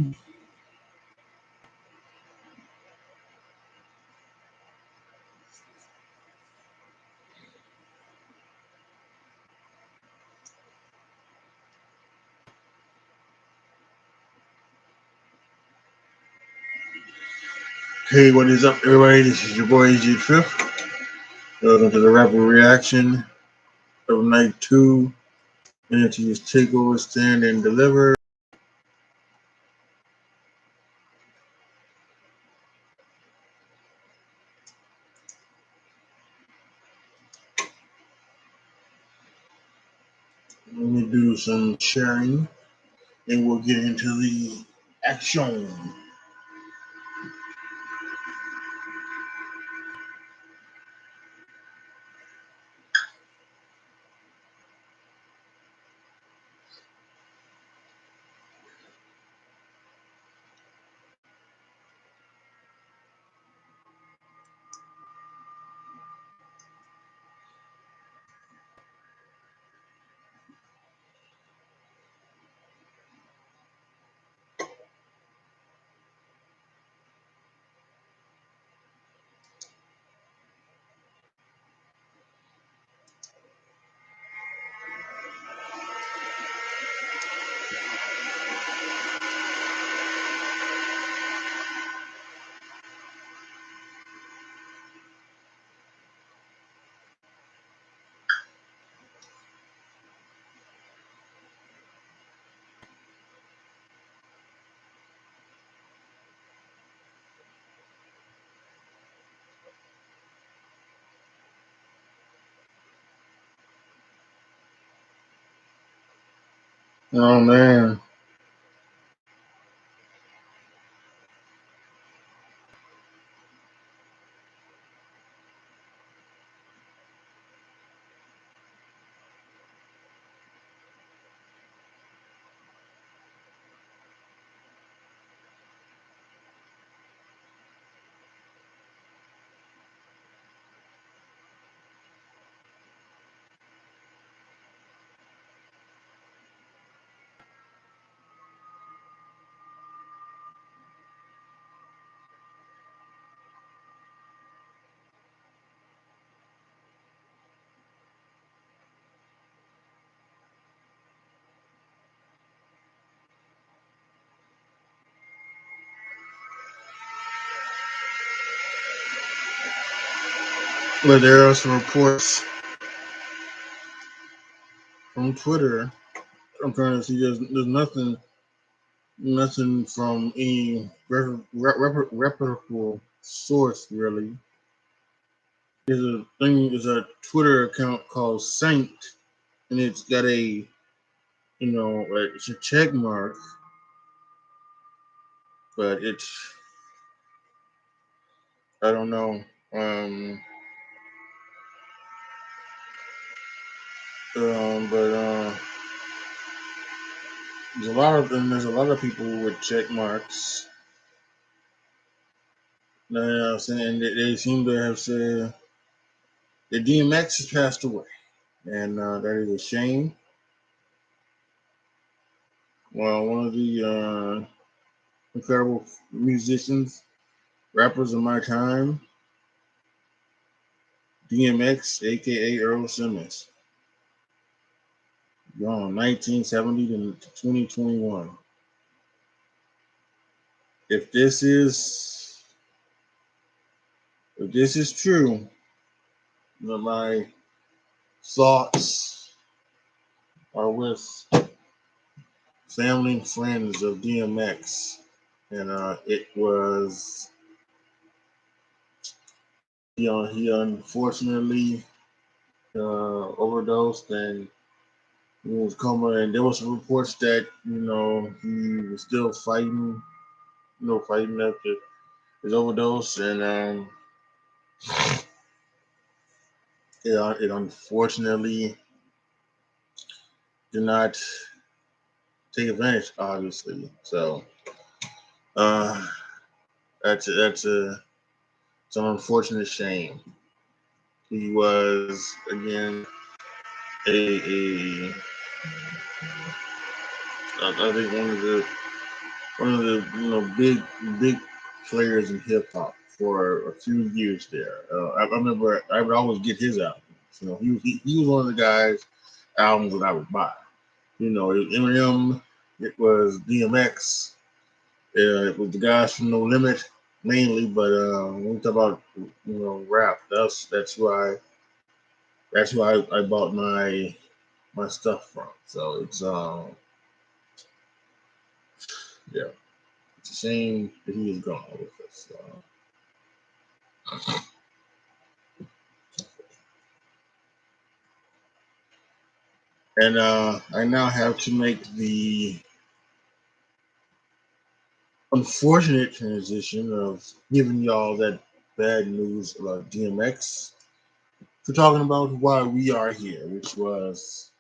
Hey, what is up, everybody? This is your boy AJTRIP. Welcome to the rapid reaction of night 2. Nxt Takeover, Stand and Deliver. Let me do some sharing, and we'll get into the action. Oh, man. But there are some reports from Twitter. I'm trying to see. There's nothing from any reputable source really. There's a Twitter account called Saint, and it's got it's a check mark, but I don't know. But there's a lot of people with check marks. And they seem to have said that DMX has passed away, and that is a shame. Well, one of the incredible musicians, rappers of my time, DMX, aka Earl Simmons, gone 1970 to 2021. If this is true, my thoughts are with family and friends of DMX, and it was he unfortunately overdosed, and he was coma, and there was some reports that he was still fighting, fighting after his overdose, and it unfortunately did not take advantage, obviously. So it's an unfortunate shame. He was again I think one of the one of the big players in hip hop for a few years there. I remember I would always get his albums. He was one of the guys albums that I would buy. It was Eminem, it was DMX, it was the guys from No Limit mainly. But when we talk about rap, that's who I bought my stuff from. So it's yeah, it's a shame that he is gone with us. And I now have to make the unfortunate transition of giving y'all that bad news about DMX to talking about why we are here, which was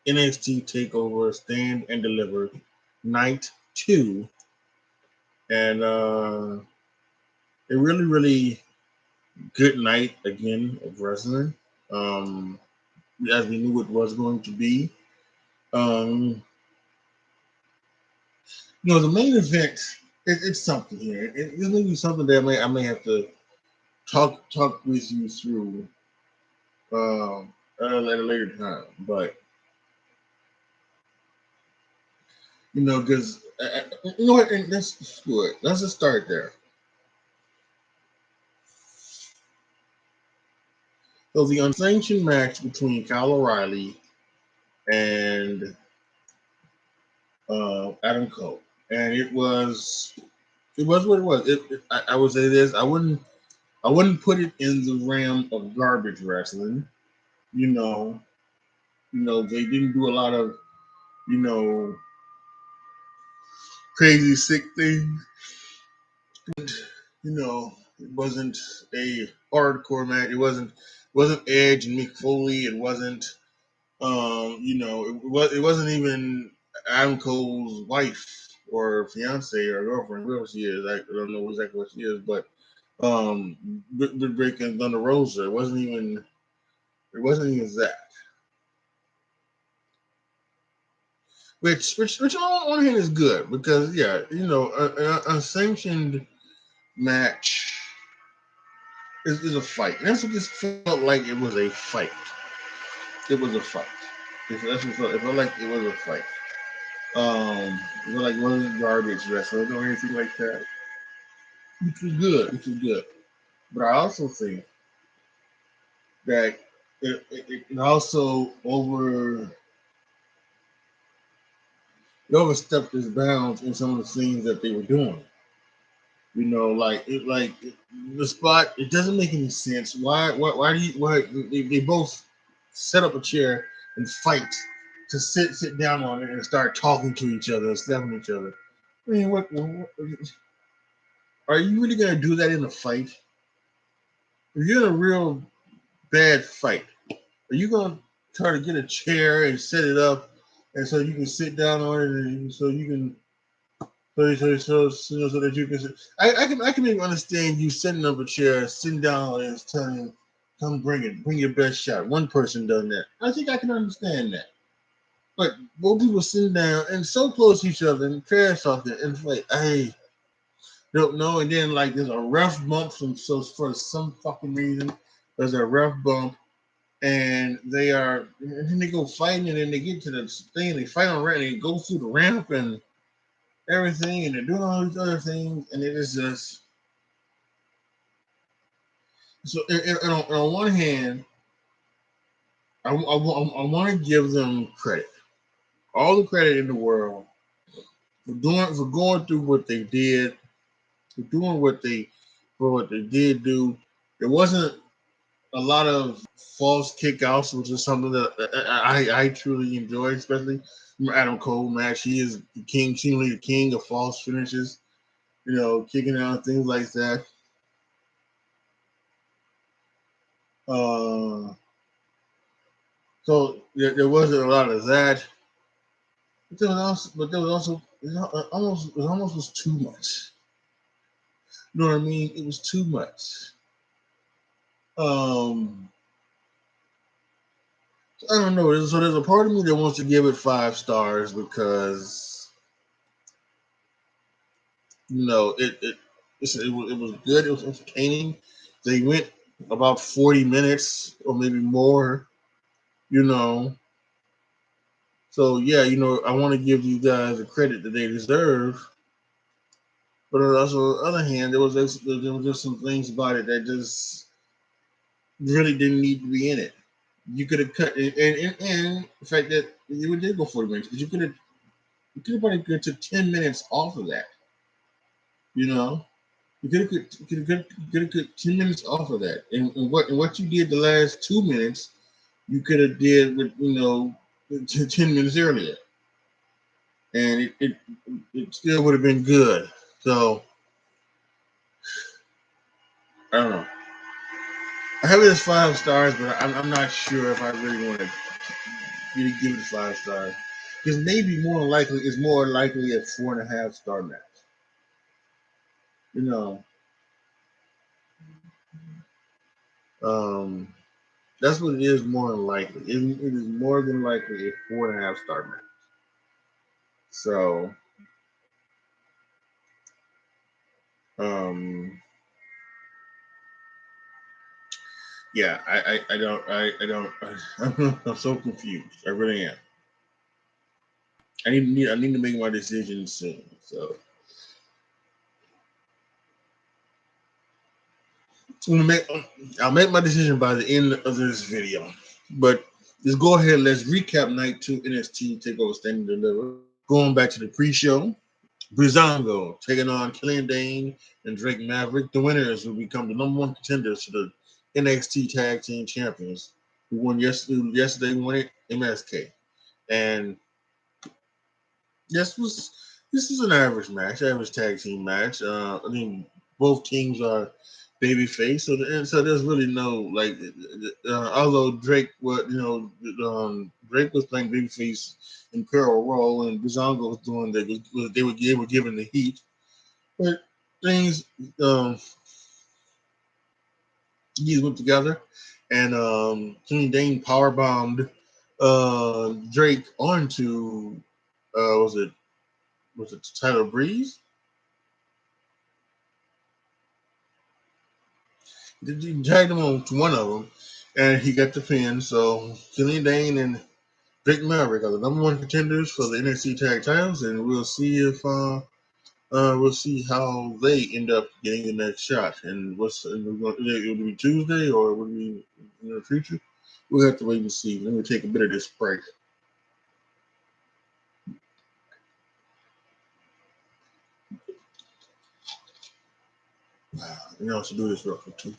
NXT Takeover Stand and Deliver Night 2. And a really, really good night again of wrestling. Um, as we knew it was going to be. Um, the main event, it's something here. It's going to be something that I may have to talk with you through at a later time. But because what? And let's do it. Let's just start there. So the unsanctioned match between Kyle O'Reilly and Adam Cole, and it was what it was. I would say this. I wouldn't put it in the realm of garbage wrestling. You know, they didn't do a lot of you know crazy sick things. It wasn't a hardcore match. It wasn't Edge and Mick Foley. It wasn't it wasn't even Adam Cole's wife or fiance or girlfriend, whoever she is. I don't know exactly what she is, but Britt Baker and Thunder Rosa. It wasn't even that. Which on one hand is good because an unsanctioned match is a fight. And that's what this felt like. It was a fight. It was a fight. That's what it felt like. It was a fight. It was like it wasn't garbage wrestling or anything like that, which was good. But I also think that it also it overstepped its bounds in some of the things that they were doing. The spot. It doesn't make any sense. Why they both set up a chair and fight to sit down on it and start talking to each other and slapping each other. I mean, what are you really gonna do that in a fight? If you're in a real bad fight, are you gonna try to get a chair and set it up and so you can sit down on it and so you can so that you can sit? I can maybe understand you setting up a chair, sitting down on it and telling him, come bring your best shot. One person done that. I think I can understand that. But both people sitting down and so close to each other and trash talking and it's like, hey, don't know. And then there's a rough bump for some fucking reason. There's a rough bump and then they go fighting and then they get to the thing, they fight on ramp and they go through the ramp and everything and they're doing all these other things and it is just so on one hand I want to give them credit, all the credit in the world for going through what they did, for doing what they did do. There wasn't a lot of false kickouts, which is something that I truly enjoy, especially from Adam Cole match. He is the king, seemingly the king of false finishes, kicking out things like that. Uh, so there wasn't a lot of that. But there was also it almost was too much. You know what I mean? It was too much. Um, I don't know. So there's a part of me that wants to give it 5 stars because You know, it was good. It was entertaining. They went about 40 minutes or maybe more. You know, so yeah, I want to give you guys the credit that they deserve. But also, on the other hand, there was just some things about it that just really didn't need to be in it. You could have cut it, and the fact that you did go 40 minutes, but you could have probably took 10 minutes off of that. You know, you could have cut 10 minutes off of that, and what you did the last 2 minutes, you could have did with 10 minutes earlier, and it still would have been good. So I don't know. I have it as 5 stars, but I'm not sure if I really want to really give it 5 stars, because maybe more likely a 4.5 star match. You know, um, that's what it is. More than likely, it is more than likely a 4.5 star match. So, um, yeah, I'm so confused. I really am. I need to make my decision soon. So I'll make my decision by the end of this video. But let's go ahead. Let's recap night 2 NXT Takeover Stand and Deliver. Going back to the pre-show, Breezango taking on Killian Dane and Drake Maverick. The winners will become the #1 contenders to the NXT Tag Team Champions, who won yesterday. Yesterday, won it, MSK. And this was an average tag team match. I mean, both teams are babyface, so there's really no although Drake Drake was playing babyface in Imperial role, and Bizongo was doing they were giving the heat, but things these went together, and King Dane power bombed Drake onto was it Tyler Breeze? He tagged him on to one of them, and he got the pin. So Killian Dane and Drake Maverick are the #1 contenders for the NXT Tag Titles, and we'll see how they end up getting the next shot. And it will be Tuesday or will it be in the future? We'll have to wait and see. Let me take a bit of this break. You know, to do this real quick too.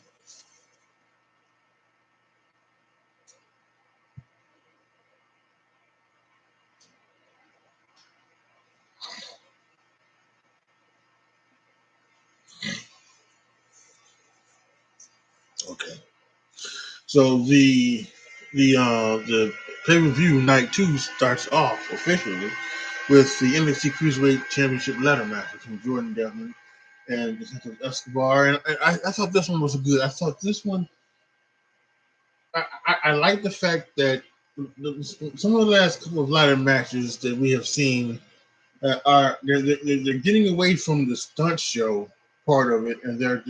Okay. So the pay per view night 2 starts off officially with the NXT Cruiserweight Championship ladder match between Jordan Devlin and Escobar. And I thought this one was good. I thought this one. I like the fact that some of the last couple of ladder matches that we have seen they're getting away from the stunt show part of it, and they're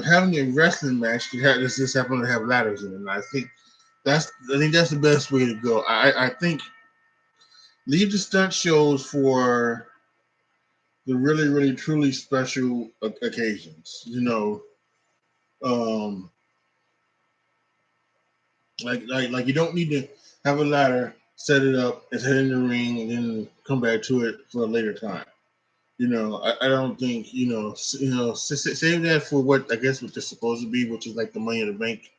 having a wrestling match that just happen to have ladders in it. And I think that's the best way to go. I think leave the stunt shows for the really, really, truly special occasions. Um, like you don't need to have a ladder, set it up, and head in the ring, and then come back to it for a later time. I don't think save that for what I guess what they're supposed to be, which is like the Money in the Bank,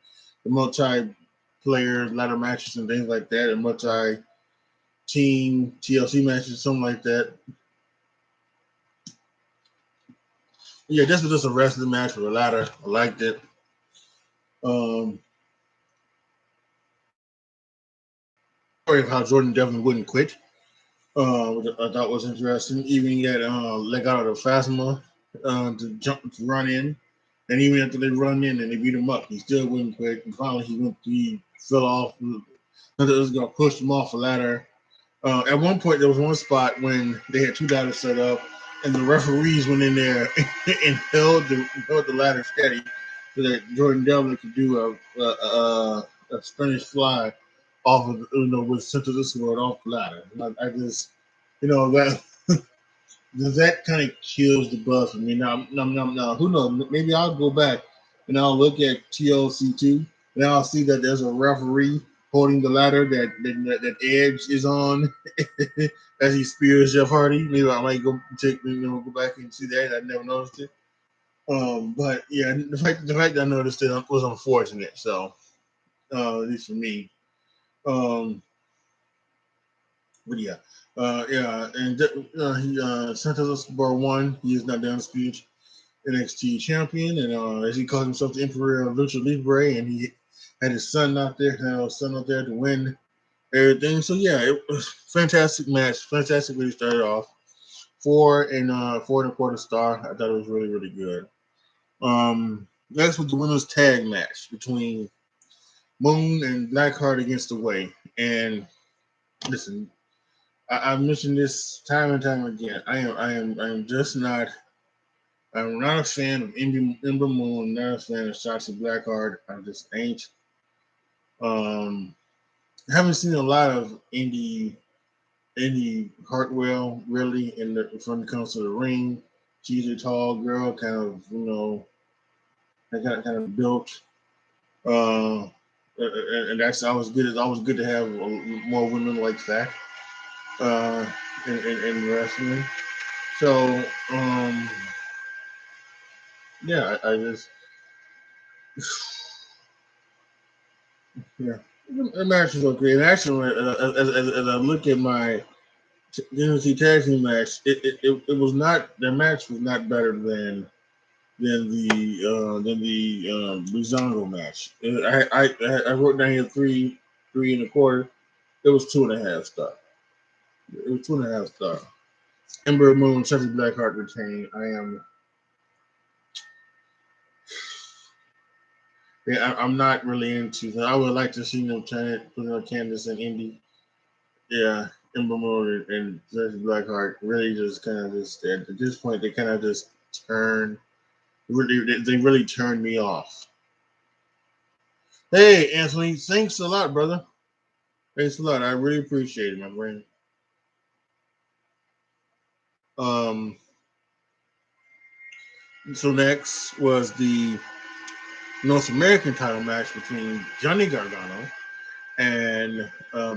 the multi-player ladder matches and things like that, and multi-team TLC matches, something like that. Yeah, this was just a wrestling match with a ladder. I liked it. Um, Story of how Jordan Devlin wouldn't quit. Which I thought was interesting. Even got Legado del Fasma to run in, and even after they run in and they beat him up, he still wouldn't quit. And finally, he fell off. It was gonna push him off a ladder. At one point, there was one spot when they had two ladders set up, and the referees went in there and held the ladder steady so that Jordan Devlin could do a Spanish fly off of with center of the sword off the ladder. I just that that kind of kills the buzz for me. Now, who knows? Maybe I'll go back and I'll look at TLC2 and I'll see that there's a referee holding the ladder that Edge is on as he spears Jeff Hardy. Maybe I might go go back and see that. I never noticed it. But yeah, the fact that I noticed it was unfortunate. So at least for me. But yeah, and he Santos Escobar won. He is not down to speech. NXT champion, and as he calls himself the Emperor of Lucha Libre, and he had his son out there, to win everything. So yeah, it was fantastic match, fantastic way to start it off. 4.25 star. I thought it was really, really good. Next was the women's tag match between Moon and Blackheart against the Way. And listen, I've mentioned this time and time again. I'm just not. I'm not a fan of Ember Moon. Not a fan of Shotzi Blackheart. I just ain't. I haven't seen a lot of Indy Hartwell really when it comes to the ring. She's a tall girl, kind of kind of built. And that's always good. It's always good to have more women like that in wrestling. So yeah, I just yeah. The match is okay. And actually, as I look at my Nxt Tag Team match, it was not. The match was not better than the Brizongo match. I wrote down here 3.25. It was 2.5 star. It was 2.5 star. Ember Moon, Chelsea Blackheart retained. I'm not really into. I would like to see them put on Candice and Indy. Yeah, Ember Moon and Chelsea Blackheart really just kind of just at this point they kind of just turn. They really turned me off. Hey, Anthony, thanks a lot, brother. Thanks a lot. I really appreciate it, my friend. Um, so next was the North American title match between Johnny Gargano and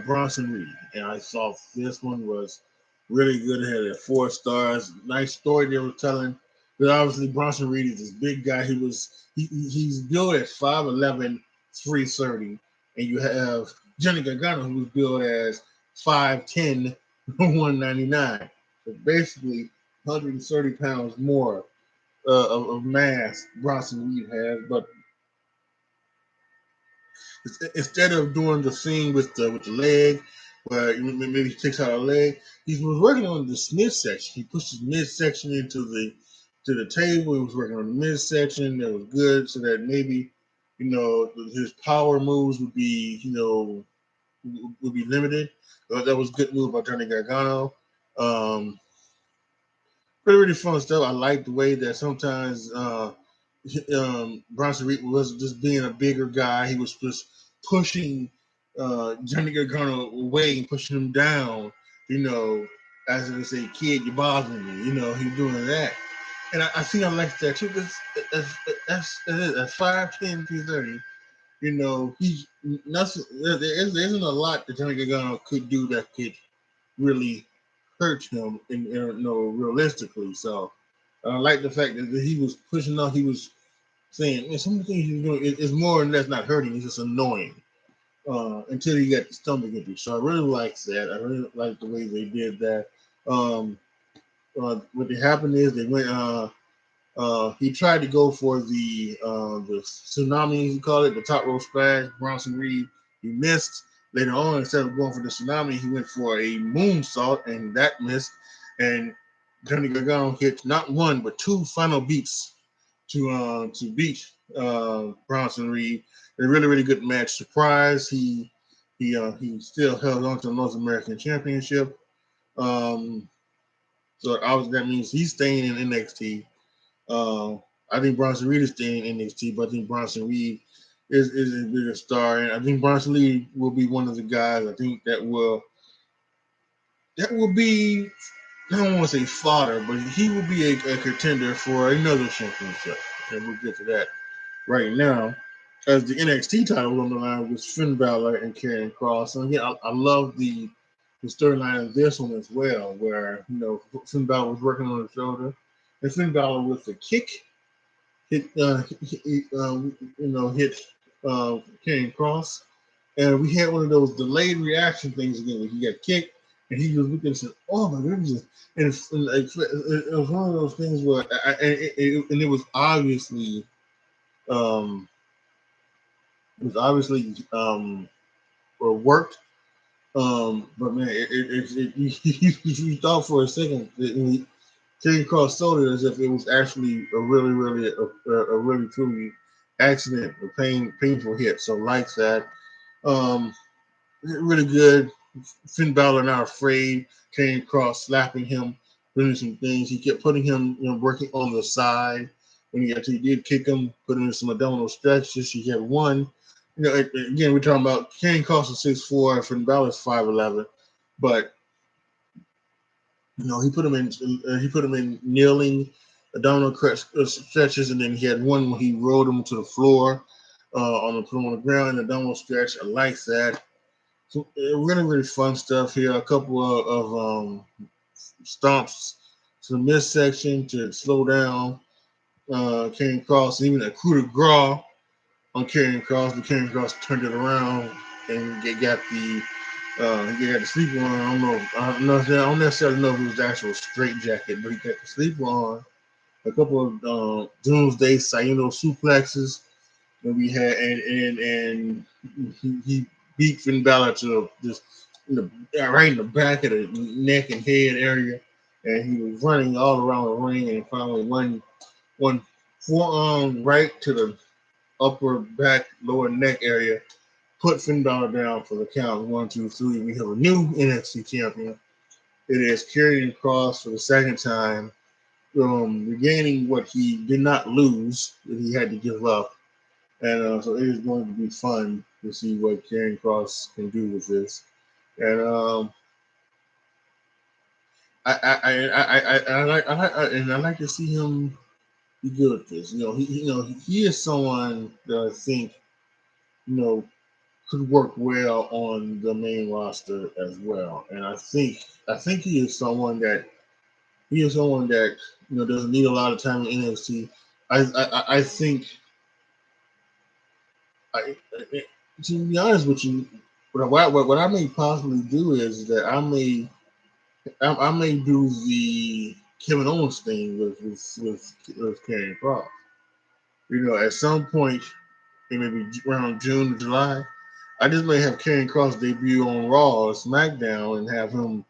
Bronson Reed. And I thought this one was really good. It had 4 stars. Nice story they were telling. But obviously Bronson Reed is this big guy. He's billed at 5'11", 330. And you have Johnny Gargano, who's billed as 5'10", 199. So basically 130 pounds more of mass Bronson Reed has. But instead of doing the thing with the leg, where maybe he takes out a leg, he was working on the midsection. He pushed his midsection into the table. He was working on the midsection. That was good, so that maybe his power moves would be limited. That was a good move by Johnny Gargano. Really, really fun stuff. I like the way that sometimes Bronson Reed was just being a bigger guy. He was just pushing Johnny Gargano away and pushing him down. As they say, kid, you're bothering me. He's doing that. And I think I like that too. Because at 5'10", 230, he's nothing. There isn't a lot that Johnny Gargano could do that could really hurt him realistically. So I like the fact that he was pushing off. He was saying, man, some of the things he's doing is more and less not hurting. It's just annoying until he got the stomach injury. So I really like that. I really like the way they did that. What happened is they went. He tried to go for the tsunami, you call it, the top rope splash. Bronson Reed, he missed. Later on, instead of going for the tsunami, he went for a moonsault, and that missed. And Johnny Gargano hit not one but 2 final beats to beat Bronson Reed. A really, really good match. Surprise, he he still held on to the North American Championship. So obviously that means he's staying in NXT. I think Bronson Reed is staying in NXT, but I think Bronson Reed is a bigger star, and I think Bronson Reed will be one of the guys. I think that will be. I don't want to say fodder, but he will be a contender for another championship, and we'll get to that right now. As the NXT title on the line was Finn Balor and Karrion Kross, and yeah, I love the storyline of this one as well, where Finn Balor was working on the shoulder, and Finn Balor with the kick hit hit Karrion Kross, and we had one of those delayed reaction things again where he got kicked and he was looking and said, "Oh my goodness!" And it was one of those things where and it was obviously um, worked. But man, you thought for a second that Karrion Kross sold it as if it was actually a really truly accident, a painful hit. So like that, um, really good. Finn Balor not afraid. Karrion Kross slapping him, doing some things. He kept putting him, working on the side. When he actually did kick him, putting in some abdominal stretches. He had one. Again, we're talking about Karrion Kross is 6'4", Finn Balor is 5'11", but he put him in kneeling abdominal stretches, and then he had one where he rolled him to the floor put him on the ground, abdominal stretch. I like that. So, really, really fun stuff here. A couple of stomps to the midsection to slow down Karrion Kross, even a coup de grace on Karrion Kross, but Karrion Kross turned it around and got the sleeper on. I don't necessarily know if it was the actual straight jacket, but he got the sleeper on. A couple of Doomsday Saino suplexes that we had, and he beat Finn Balor to just right in the back of the neck and head area, and he was running all around the ring, and finally one forearm right to the upper back, lower neck area, put Finn Balor down for the count. 1, 2, 3. We have a new NXT champion. It is Karrion Kross for the second time, regaining what he did not lose, that he had to give up. And so it is going to be fun to see what Karrion Kross can do with this. And I like to see him be good at this. He is someone that I think could work well on the main roster as well. And I think he is someone that doesn't need a lot of time in NXT. I think to be honest with you, what I may possibly do is that I may do the Kevin Owens thing with Karrion Kross. At some point, it may be around June or July. I just may have Karrion Kross debut on Raw or SmackDown and have him,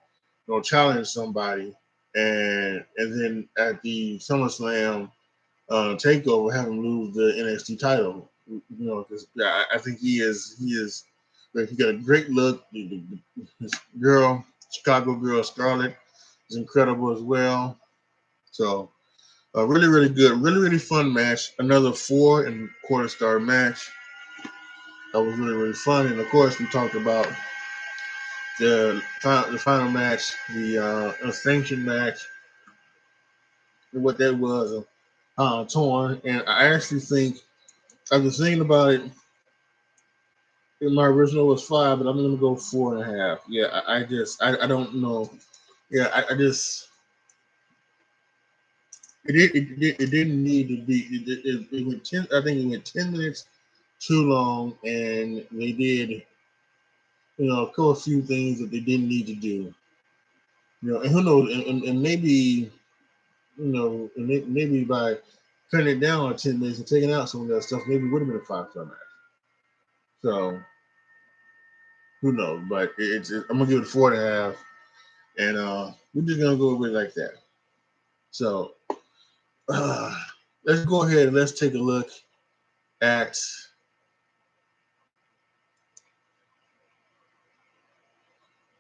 challenge somebody, and then at the SummerSlam Takeover, have him lose the NXT title. Because I think he got a great look. His girl, Chicago girl Scarlett, is incredible as well. So really, really good, really, really fun match. Another 4 and quarter star match. That was really, really fun. And of course, we talked about the final match, the Ascension match, and what that was, torn. And I actually think I was thinking about it. My original was 5, but I'm gonna go 4.5. Yeah, I don't know. Yeah, I just it didn't need to be. It went 10. I think it went 10 minutes too long, and they did a few things that they didn't need to do. And who knows? And maybe maybe by cutting it down on 10 minutes and taking out some of that stuff, maybe it would have been a 5-star match. So who knows? But I'm gonna give it 4.5, and we're just gonna go with it like that. So let's go ahead and let's take a look at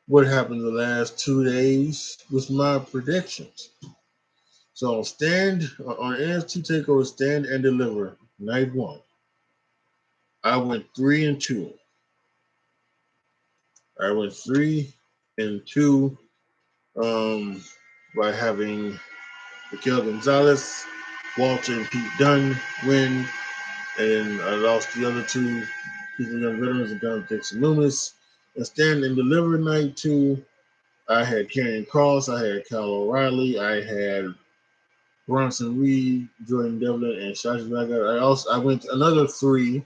what happened the last 2 days with my predictions. So on Nxt Takeover Stand and Deliver night 1, I went 3-2. I went 3-2 by having Raquel Gonzalez, Walter and Pete Dunne win, and I lost the other two people, young veterans, and Don Dixon Loomis. And Stand and Deliver night 2, I had Karrion Kross, I had Kyle O'Reilly, I had Bronson Reed, Jordan Devlin, and Shasha Blackheart. I went another 3-2.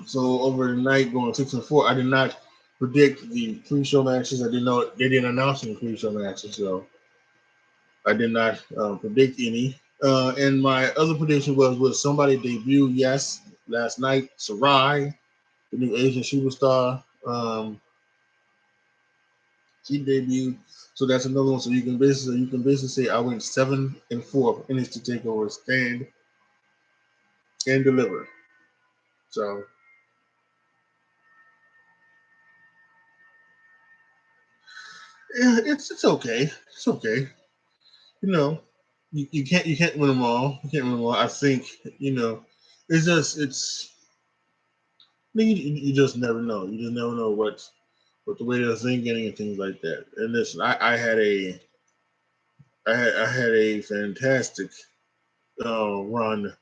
So over the night going 6-4. I did not predict the pre-show matches. I didn't know they didn't announce any pre-show matches, so I did not predict any. And my other prediction was somebody debut? Yes, last night, Sarai, the new Asian superstar. She debuted, so that's another one. So you can basically say I went 7-4 for Nxt Takeover Stand and Deliver. So yeah, it's okay. It's okay. You know, you can't win them all. You can't win them all. I think it's. I mean, you just never know. You just never know what the way they're thinking and things like that. And listen, I had a fantastic run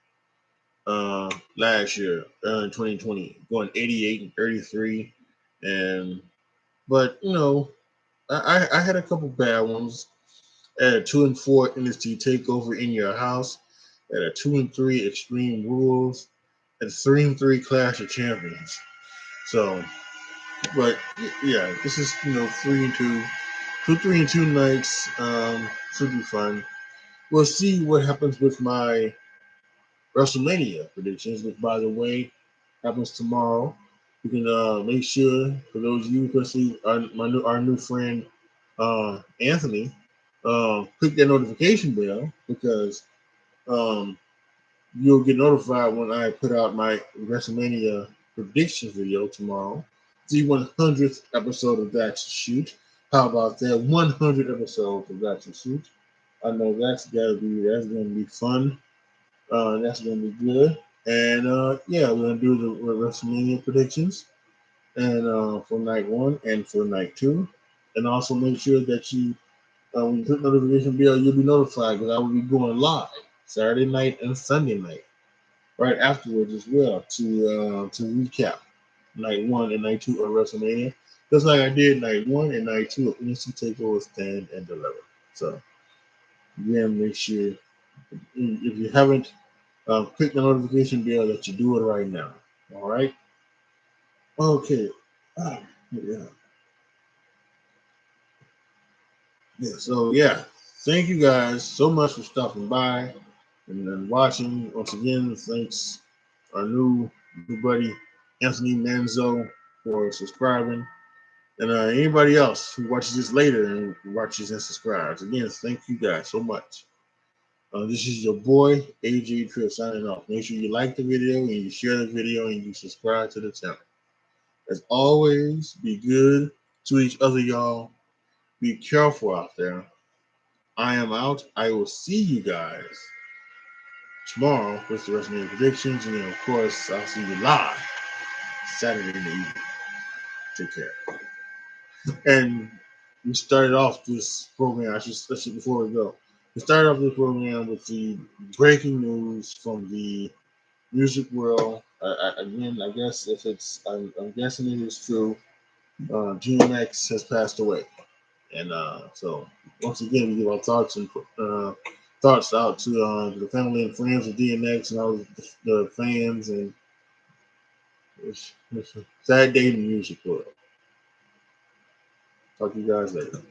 last year in 2020, going 88-33, and but I had a couple bad ones. At a 2-4 Nxt Takeover in your house, at a 2-3 Extreme Rules, at a 3-3 Clash of Champions. So, but yeah, this is 3-2, 3-2 nights. Should be fun. We'll see what happens with my WrestleMania predictions, which, by the way, happens tomorrow. You can make sure, for those of you, especially our new friend Anthony, click that notification bell because um, you'll get notified when I put out my WrestleMania predictions video tomorrow. The 100th episode of That Shoot. How about that? 100 episodes of That Shoot. I know that's gonna be fun. That's gonna be good. And yeah, we're gonna do the WrestleMania predictions and for night 1 and for night 2. And also make sure that when you click notification bell, you'll be notified because I will be going live Saturday night and Sunday night right afterwards as well to recap night 1 and night 2 of WrestleMania, just like I did night 1 and night 2 of Nxt Takeover Stand and Deliver. So again, make sure if you haven't click the notification bell that you do it right now. All right. Okay. Yeah. Yeah. So yeah, thank you guys so much for stopping by and watching. Once again, thanks our new buddy Anthony Manzo for subscribing, and anybody else who watches this later and watches and subscribes. Again, thank you guys so much. This is your boy AJTRIP signing off. Make sure you like the video and you share the video and you subscribe to the channel. As always, be good to each other, y'all. Be careful out there. I am out. I will see you guys tomorrow with the rest of the predictions. And then, of course, I'll see you live Saturday in the evening. Take care. And we started off this program, especially before we go, we started off this program with the breaking news from the music world. Again, I guess if I'm guessing it is true. DMX has passed away. And so, once again, we give our thoughts and thoughts out to the family and friends of DMX and all the fans. And it's a sad day in the music world. Talk to you guys later.